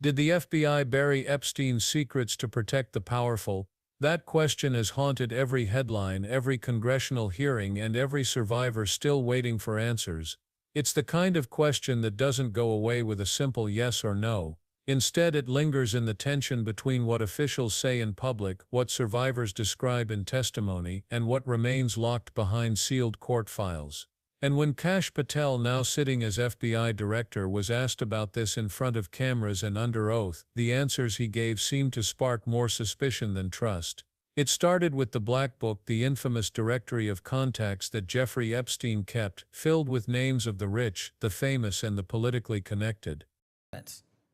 Did the FBI bury Epstein's secrets to protect the powerful? That question has haunted every headline, every congressional hearing, and every survivor still waiting for answers. It's the kind of question that doesn't go away with a simple yes or no. Instead, it lingers in the tension between what officials say in public, what survivors describe in testimony, and what remains locked behind sealed court files. And when Patel, now sitting as FBI director, was asked about this in front of cameras and under oath, the answers he gave seemed to spark more suspicion than trust. It started with the Black Book, the infamous directory of contacts that Jeffrey Epstein kept, filled with names of the rich, the famous, and the politically connected.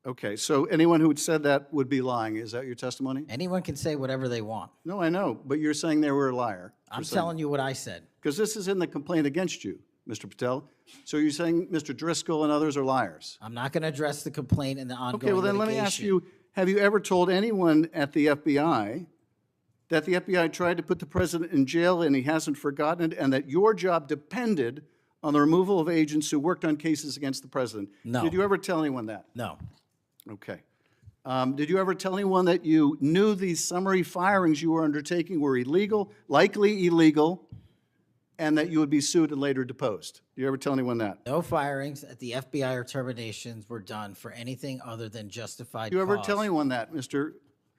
Okay, so anyone who had said that would be lying. Is that your testimony? Anyone can say whatever they want. No, I know, but you're saying they were a liar. I'm telling you what I said. Because this is in the complaint against you, Mr. Patel. So you're saying Mr. Driscoll and others are liars? I'm not going to address the complaint and the ongoing Okay, well then let me litigation. ask you, have you ever told anyone at the FBI that the FBI tried to put the president in jail and he hasn't forgotten it, and that your job depended on the removal of agents who worked on cases against the president? No. Did you ever tell anyone that? No. Okay. Did you ever tell anyone that you knew these summary firings you were undertaking were illegal, likely illegal, and that you would be sued and later deposed? Did you ever tell anyone that? No firings at the FBI or terminations were done for anything other than justified Did you ever cause. tell anyone that, Mr.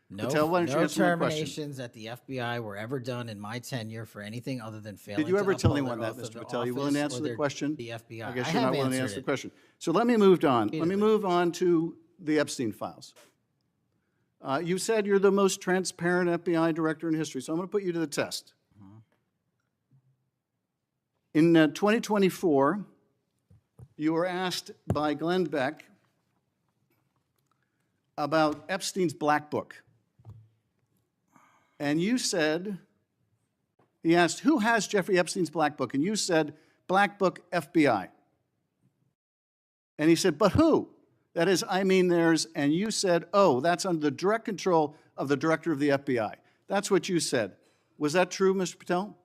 No, Patel? Why don't you no answer my question? terminations at the FBI were ever done in my tenure for anything other than failing Did you ever to tell uphold anyone their that, oath of Mr. Patel? You willing to office answer or the their- question? The FBI. I guess I you're not have willing to answered answer the it. question. So let me move on. Let me Repeatedly. move on to the Epstein files. You said you're the most transparent FBI director in history, so I'm going to put you to the test. In 2024, you were asked by Glenn Beck about Epstein's Black Book. And you said, he asked, who has Jeffrey Epstein's Black Book? And you said, Black Book, FBI. And he said, but who? That is, I mean theirs. And you said, oh, that's under the direct control of the director of the FBI. That's what you said. Was that true, Mr. Patel?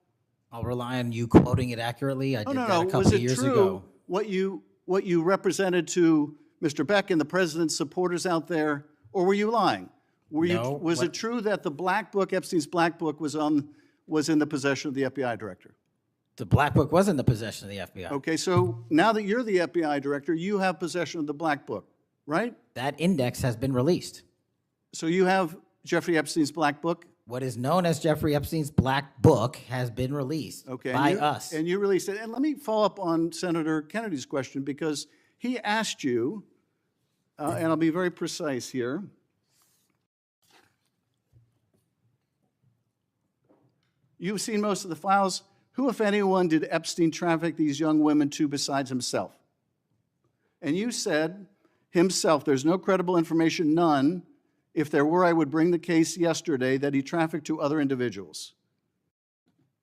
I'll rely on you quoting it accurately. I did that a couple Was of it years true ago. what you represented to Mr. Beck and the president's supporters out there, or were you lying? No, Was it true that the Black Book, Epstein's Black Book, was in the possession of the FBI director? The Black Book was in the possession of the FBI. Okay, so now that you're the FBI director, you have possession of the Black Book, right? That index has been released. So you have Jeffrey Epstein's Black Book? What is known as Jeffrey Epstein's Black Book has been released by us. And you released it. And let me follow up on Senator Kennedy's question, because he asked you, and I'll be very precise here. You've seen most of the files. Who, if anyone, did Epstein traffic these young women to besides himself? And you said, himself. There's no credible information, none. If there were, I would bring the case yesterday that he trafficked to other individuals.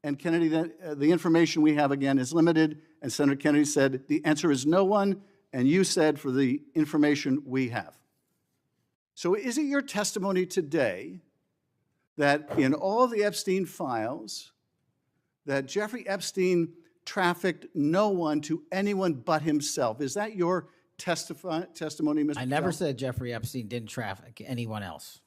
And Kennedy, the information we have, again, is limited. And Senator Kennedy said, the answer is no one. And you said, for the information we have. So is it your testimony today that in all the Epstein files, that Jeffrey Epstein trafficked no one to anyone but himself? Is that your testimony, Mr. I never Patel? said Jeffrey Epstein didn't traffic anyone else.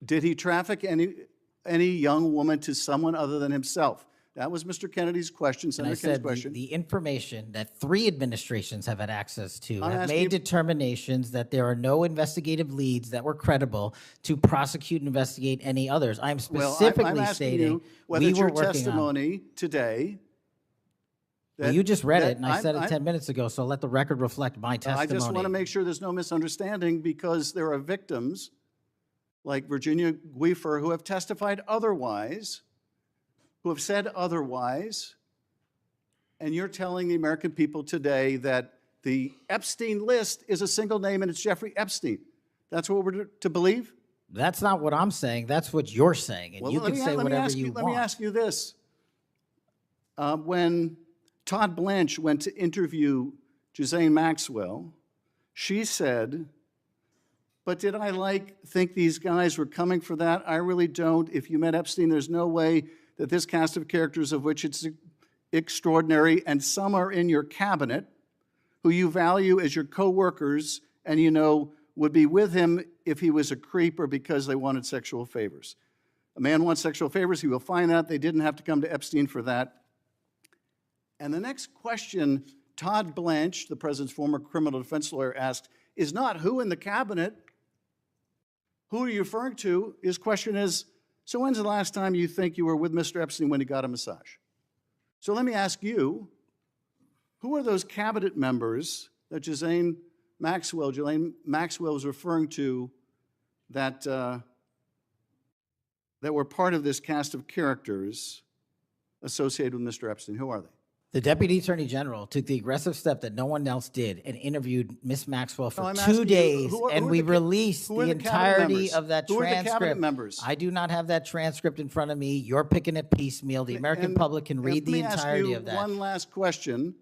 Did he traffic any young woman to someone other than himself? That was Mr. Kennedy's question, And I Senator Kennedy's said question. the information that 3 administrations have had access to I'm have asking made you- determinations that there are no investigative leads that were credible to prosecute and investigate any others. I'm Well, specifically I'm asking stating you whether we it's were your working on. testimony today. Well, you just read that it, and I said it 10 minutes ago, so let the record reflect my I testimony. just want to make sure there's no misunderstanding, because there are victims like Virginia Guifer who have testified otherwise, who have said otherwise, and you're telling the American people today that the Epstein list is a single name and it's Jeffrey Epstein. That's what we're to believe? That's not what I'm saying. That's what you're saying, and Well, you let can me- say let me whatever ask you want. Let me ask you this. When Todd Blanche went to interview Ghislaine Maxwell, she said, but did I think these guys were coming for that? I really don't. If you met Epstein, there's no way that this cast of characters, of which it's extraordinary, and some are in your cabinet, who you value as your co-workers, and you know would be with him if he was a creep or because they wanted sexual favors. A man wants sexual favors, he will find out. They didn't have to come to Epstein for that. And the next question Todd Blanche, the president's former criminal defense lawyer, asked is not who in the cabinet, who are you referring to? His question is, so when's the last time you think you were with Mr. Epstein when he got a massage? So let me ask you, who are those cabinet members that Ghislaine Maxwell was referring to that, that were part of this cast of characters associated with Mr. Epstein? Who are they? The Deputy Attorney General took the aggressive step that no one else did and interviewed Ms. Maxwell for 2 days, and we released the entirety of that transcript. Who are the cabinet members? I do not have that transcript in front of me. You're picking it piecemeal. The American public can read the entirety of that. One last question,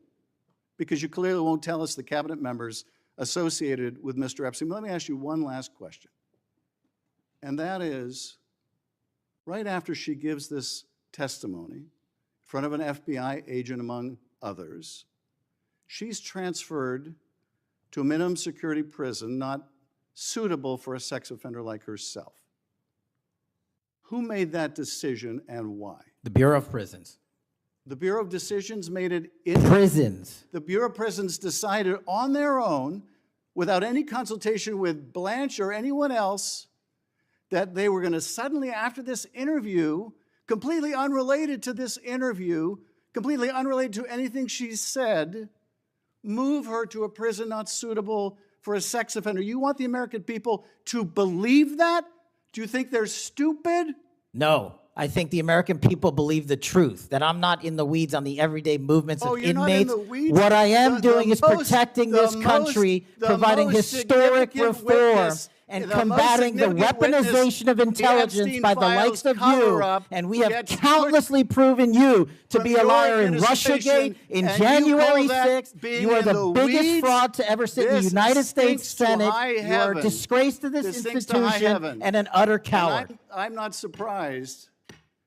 because you clearly won't tell us the cabinet members associated with Mr. Epstein. Let me ask you one last question. And that is, right after she gives this testimony, in front of an FBI agent, among others, she's transferred to a minimum security prison not suitable for a sex offender like herself. Who made that decision and why? The Bureau of Prisons. The Bureau of Decisions made it in Prisons. The Bureau of Prisons decided on their own, without any consultation with Blanche or anyone else, that they were going to suddenly, after this interview, completely unrelated to this interview, completely unrelated to anything she said, move her to a prison not suitable for a sex offender. You want the American people to believe that? Do you think they're stupid? No. I think the American people believe the truth, that I'm not in the weeds on the everyday movements of you're inmates. Not in the weeds? What I am doing is protecting this country, providing historic reform, and combating the weaponization of intelligence by the likes of you. And we have countlessly proven you to be a liar in Russiagate, in January 6th. You are the biggest fraud to ever sit in the United States Senate. You are a disgrace to this institution and an utter coward. I'm not surprised.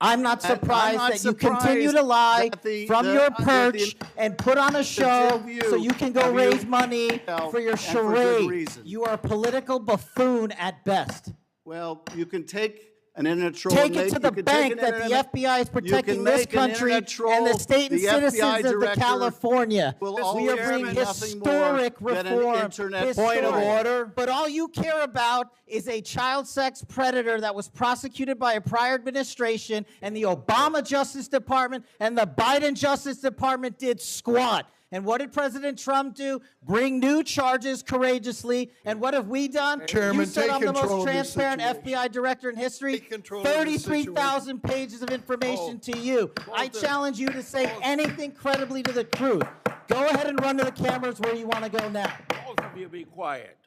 I'm not surprised that you continue to lie from your perch and put on a show so you can go raise money for your charade. You are a political buffoon at best. Well, you can take an internet troll. Take it to the bank that the FBI is protecting this country and the state and citizens of the California. We are bringing historic reform. Point of order. But all you care about is a child sex predator that was prosecuted by a prior administration, and the Obama Justice Department and the Biden Justice Department did squat. And what did President Trump do? Bring new charges courageously. And what have we done? Chairman, you said I'm the most transparent situation. FBI director in history. 33,000 pages of information to you. I challenge you to say anything credibly to the truth. Go ahead and run to the cameras where you want to go now. Both of you be quiet.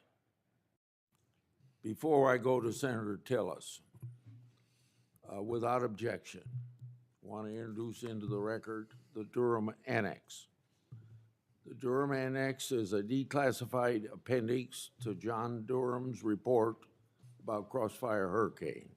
Before I go to Senator Tillis, without objection, I want to introduce into the record the Durham Annex. The Durham Annex is a declassified appendix to John Durham's report about Crossfire Hurricane.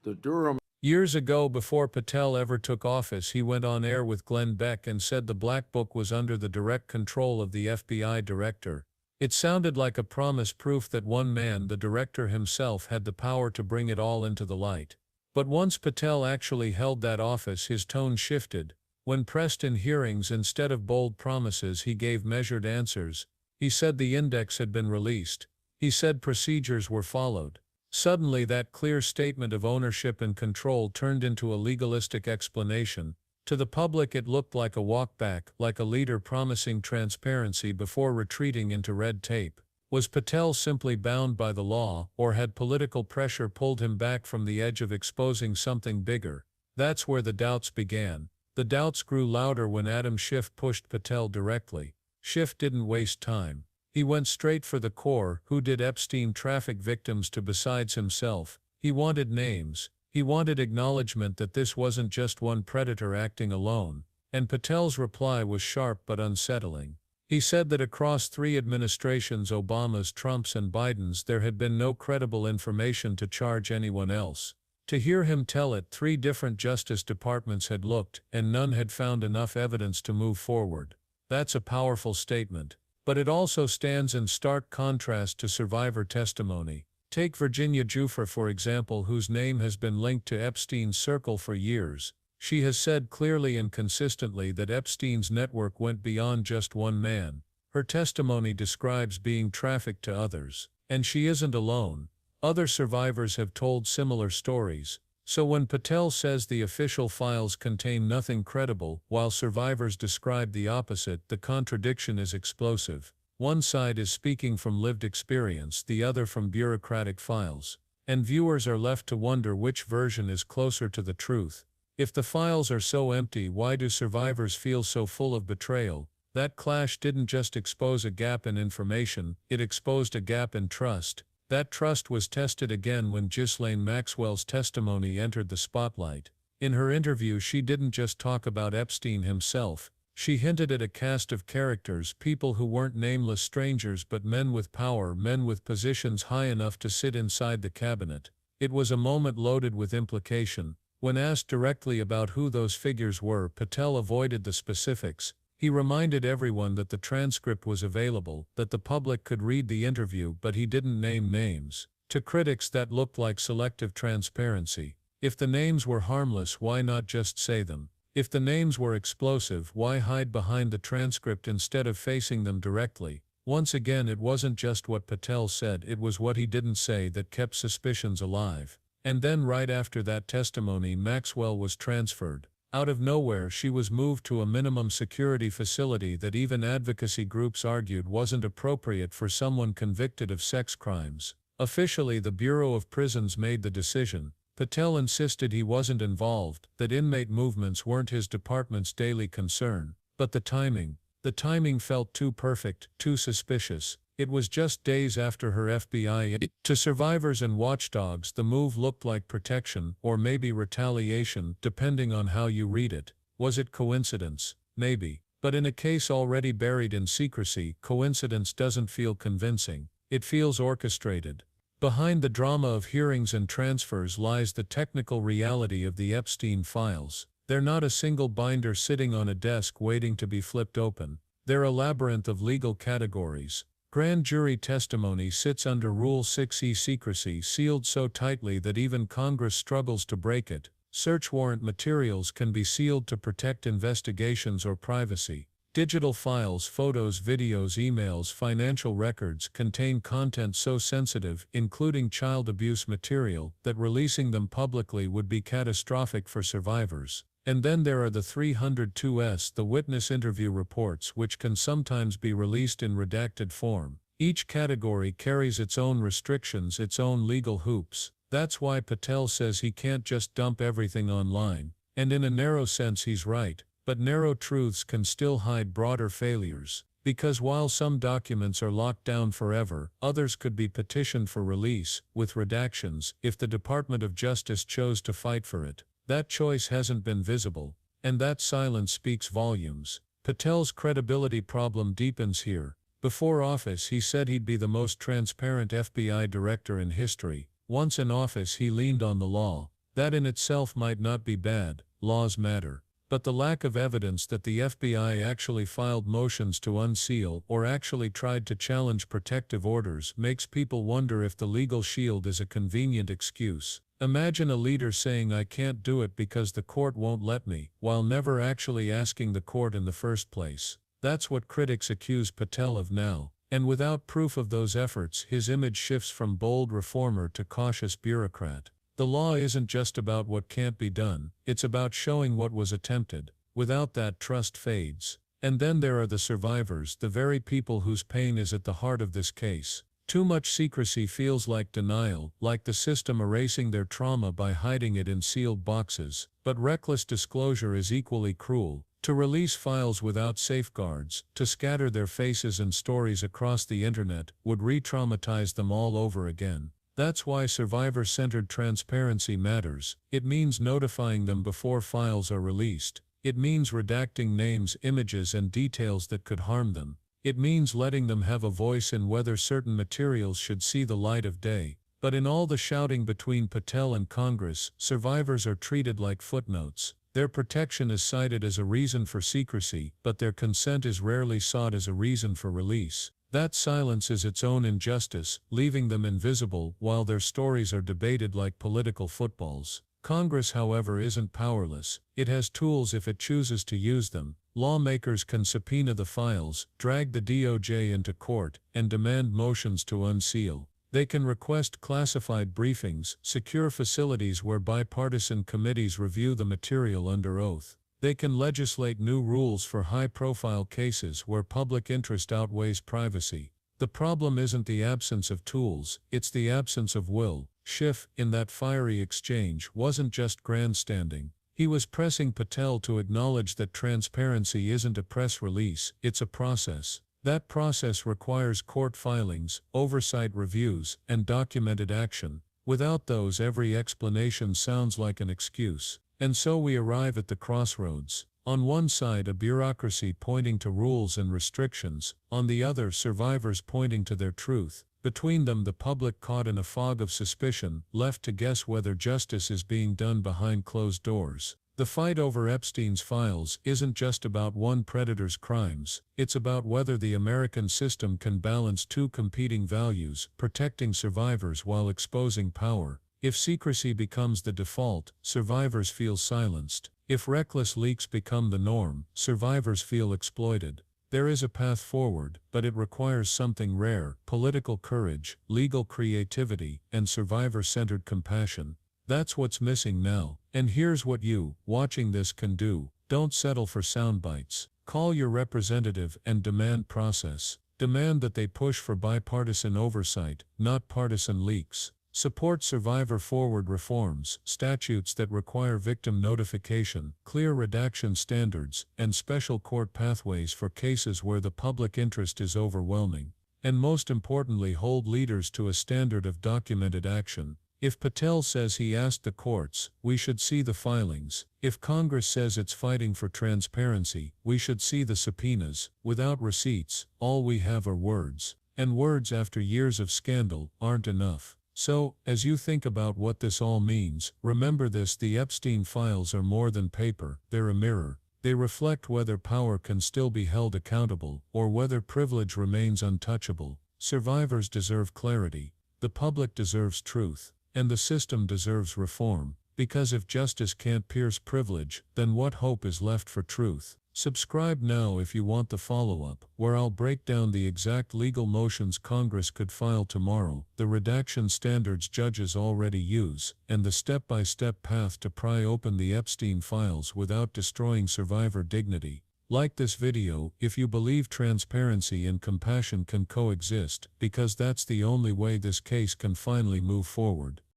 The Durham Years ago, before Patel ever took office, he went on air with Glenn Beck and said the Black Book was under the direct control of the FBI director. It sounded like a promise, proof that one man, the director himself, had the power to bring it all into the light. But once Patel actually held that office, his tone shifted. When pressed in hearings, instead of bold promises, he gave measured answers. He said the index had been released. He said procedures were followed. Suddenly, that clear statement of ownership and control turned into a legalistic explanation. To the public, it looked like a walkback, like a leader promising transparency before retreating into red tape. Was Patel simply bound by the law, or had political pressure pulled him back from the edge of exposing something bigger? That's where the doubts began. The doubts grew louder when Adam Schiff pushed Patel directly. Schiff didn't waste time. He went straight for the core. Who did Epstein traffic victims to besides himself? He wanted names. He wanted acknowledgement that this wasn't just one predator acting alone. And Patel's reply was sharp but unsettling. He said that across 3 administrations, Obama's, Trump's, and Biden's, there had been no credible information to charge anyone else. To hear him tell it, 3 different Justice Departments had looked, and none had found enough evidence to move forward. That's a powerful statement. but it also stands in stark contrast to survivor testimony. Take Virginia Giuffre, for example, whose name has been linked to Epstein's circle for years. She has said clearly and consistently that Epstein's network went beyond just one man. Her testimony describes being trafficked to others. And she isn't alone. Other survivors have told similar stories. So when Patel says the official files contain nothing credible, while survivors describe the opposite, the contradiction is explosive. One side is speaking from lived experience, the other from bureaucratic files. And viewers are left to wonder which version is closer to the truth. If the files are so empty, why do survivors feel so full of betrayal? That clash didn't just expose a gap in information, it exposed a gap in trust. That trust was tested again when Ghislaine Maxwell's testimony entered the spotlight. In her interview, she didn't just talk about Epstein himself. She hinted at a cast of characters, people who weren't nameless strangers but men with power, men with positions high enough to sit inside the cabinet. It was a moment loaded with implication. When asked directly about who those figures were, Patel avoided the specifics. He reminded everyone that the transcript was available, that the public could read the interview, but he didn't name names. To critics, that looked like selective transparency. If the names were harmless, why not just say them? If the names were explosive, why hide behind the transcript instead of facing them directly? Once again, it wasn't just what Patel said, it was what he didn't say that kept suspicions alive. And then right after that testimony, Maxwell was transferred. Out of nowhere, she was moved to a minimum security facility that even advocacy groups argued wasn't appropriate for someone convicted of sex crimes. Officially, the Bureau of Prisons made the decision. Patel insisted he wasn't involved, that inmate movements weren't his department's daily concern. But the timing felt too perfect, too suspicious. It was just days after her FBI. To survivors and watchdogs, the move looked like protection, or maybe retaliation, depending on how you read it. Was it coincidence? Maybe. But in a case already buried in secrecy, coincidence doesn't feel convincing. It feels orchestrated. Behind the drama of hearings and transfers lies the technical reality of the Epstein files. They're not a single binder sitting on a desk waiting to be flipped open. They're a labyrinth of legal categories. Grand jury testimony sits under Rule 6E secrecy, sealed so tightly that even Congress struggles to break it. Search warrant materials can be sealed to protect investigations or privacy. Digital files, photos, videos, emails, financial records contain content so sensitive, including child abuse material, that releasing them publicly would be catastrophic for survivors. And then there are the 302s, the witness interview reports, which can sometimes be released in redacted form. Each category carries its own restrictions, its own legal hoops. That's why Patel says he can't just dump everything online. And in a narrow sense he's right, but narrow truths can still hide broader failures. Because while some documents are locked down forever, others could be petitioned for release, with redactions, if the Department of Justice chose to fight for it. That choice hasn't been visible, and that silence speaks volumes. Patel's credibility problem deepens here. Before office, he said he'd be the most transparent FBI director in history. Once in office, he leaned on the law. That in itself might not be bad. Laws matter. But the lack of evidence that the FBI actually filed motions to unseal or actually tried to challenge protective orders makes people wonder if the legal shield is a convenient excuse. Imagine a leader saying, "I can't do it because the court won't let me," while never actually asking the court in the first place. That's what critics accuse Patel of now. And without proof of those efforts, his image shifts from bold reformer to cautious bureaucrat. The law isn't just about what can't be done, it's about showing what was attempted. Without that, trust fades. And then there are the survivors, the very people whose pain is at the heart of this case. Too much secrecy feels like denial, like the system erasing their trauma by hiding it in sealed boxes. But reckless disclosure is equally cruel. To release files without safeguards, to scatter their faces and stories across the internet, would re-traumatize them all over again. That's why survivor-centered transparency matters. It means notifying them before files are released. It means redacting names, images, and details that could harm them. It means letting them have a voice in whether certain materials should see the light of day. But in all the shouting between Patel and Congress, survivors are treated like footnotes. Their protection is cited as a reason for secrecy, but their consent is rarely sought as a reason for release. That silence is its own injustice, leaving them invisible while their stories are debated like political footballs. Congress, however, isn't powerless. It has tools if it chooses to use them. Lawmakers can subpoena the files, drag the DOJ into court, and demand motions to unseal. They can request classified briefings, secure facilities where bipartisan committees review the material under oath. They can legislate new rules for high-profile cases where public interest outweighs privacy. The problem isn't the absence of tools, it's the absence of will. Schiff, in that fiery exchange, wasn't just grandstanding. He was pressing Patel to acknowledge that transparency isn't a press release, it's a process. That process requires court filings, oversight reviews, and documented action. Without those, every explanation sounds like an excuse. And so we arrive at the crossroads. On one side, a bureaucracy pointing to rules and restrictions, on the other, survivors pointing to their truth. Between them, the public caught in a fog of suspicion, left to guess whether justice is being done behind closed doors. The fight over Epstein's files isn't just about one predator's crimes, it's about whether the American system can balance two competing values, protecting survivors while exposing power. If secrecy becomes the default, survivors feel silenced. If reckless leaks become the norm, survivors feel exploited. There is a path forward, but it requires something rare: political courage, legal creativity, and survivor-centered compassion. That's what's missing now. And here's what you, watching this, can do. Don't settle for sound bites. Call your representative and demand process. Demand that they push for bipartisan oversight, not partisan leaks. Support survivor-forward reforms, statutes that require victim notification, clear redaction standards, and special court pathways for cases where the public interest is overwhelming. And most importantly, hold leaders to a standard of documented action. If Patel says he asked the courts, we should see the filings. If Congress says it's fighting for transparency, we should see the subpoenas. Without receipts, all we have are words. And words after years of scandal aren't enough. So, as you think about what this all means, remember this: the Epstein files are more than paper, they're a mirror. They reflect whether power can still be held accountable, or whether privilege remains untouchable. Survivors deserve clarity, the public deserves truth, and the system deserves reform. Because if justice can't pierce privilege, then what hope is left for truth? Subscribe now if you want the follow-up, where I'll break down the exact legal motions Congress could file tomorrow, the redaction standards judges already use, and the step-by-step path to pry open the Epstein files without destroying survivor dignity. Like this video if you believe transparency and compassion can coexist, because that's the only way this case can finally move forward.